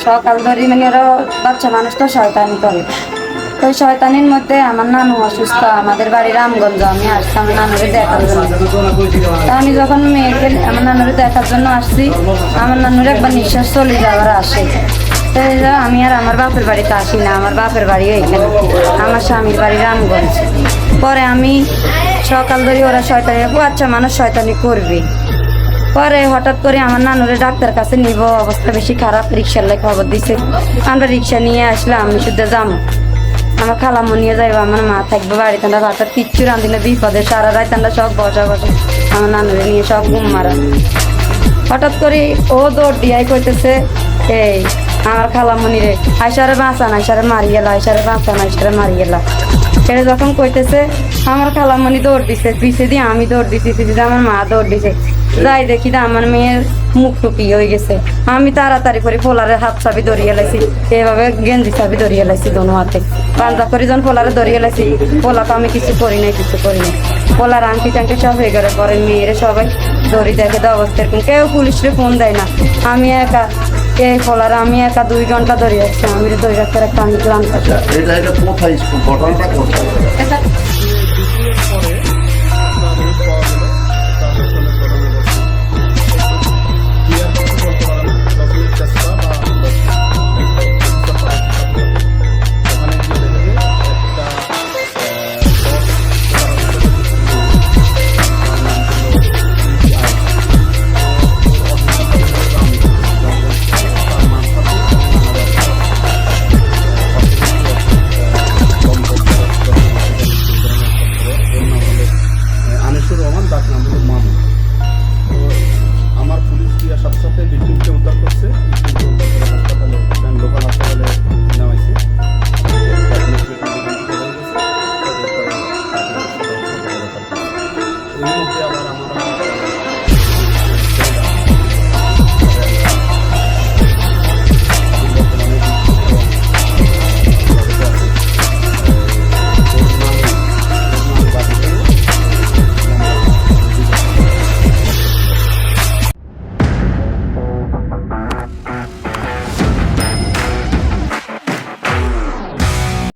সকাল ধরে মানে ওরা বাচ্চা মানুষ তো শয়তানি করে। তো শয়তানির মধ্যে আমার নানু অসুস্থ, আমাদের বাড়ি রামগঞ্জ। আমি আসছি আমার নানুরে দেখার জন্য। তা আমি যখন মেয়েকে আমার নানুরে দেখার জন্য আসছি, আমার নানুর একবার নিঃশ্বাস চলে যাওয়ার আসে। তো আমি আর আমার বাপের বাড়িতে আসি না, আমার বাপের বাড়ি এইখানে, আমার স্বামীর বাড়ি রামগঞ্জ। পরে আমি সকাল ধরে ওরা শয়তানি, বাচ্চা মানুষ শয়তানি করবে। পরে হঠাৎ করে আমার নানুরে ডাক্তার কাছে নিব, অবস্থা বেশি খারাপ, রিক্সার লাই খবর দিছে। আমরা রিক্সা নিয়ে আসলাম, আমি শুদ্ধ যাবো, আমার খালাম্মু নিয়ে যাইবো, আমার মা থাকবে বাড়িতে। আমরা ভাতার কিচ্ছু রাঁধি না, বিপদে সারা রাত আমরা সব বসা আমার নানুরে নিয়ে সব ঘুম মারা। হঠাৎ করে ও দৌড় দিয়াই কইতেছে, এই আমার খালাম্মনি রে আইসারে বাঁচান, আইসারে মারি গেলা, আইসারে বাঁচান, আইসারে মারি গেলা। সেটা যখন কইতেছে আমার খালাম্মনি দৌড় দিছে, পিছে দিয়ে আমি দৌড় দিছি, পিছে দিয়ে আমার মা দৌড় দিছে। যাই দেখি না আমার মেয়ের মুখ টুপি হয়ে গেছে। আমি তাড়াতাড়ি করে পোলারে হাত চাবি ধরিয়ে লাইছি, এভাবে গেঞ্জি চাবি ধরিয়ে লাইছি দোনো হাতে। পাঞ্জা করে যখন পোলারে ধরিয়ে লাইছি, পোলাকে আমি কিছু করি নাই, কিছু করি নাই। পোলার আংটি টাংটি সব হয়ে গেলে পরে মেয়েরে সবাই ধরি দেখে দেওয়া অবস্থা এরকম। কেউ পুলিশরে ফোন দেয় না, আমি একা এই পোলারে আমি একা 2 ঘন্টা ধরে আসছি। আমি ধরে রাখতে একটা আমি ক্লান্ত। এটা কোথায় ঘটনাটা কোথায়?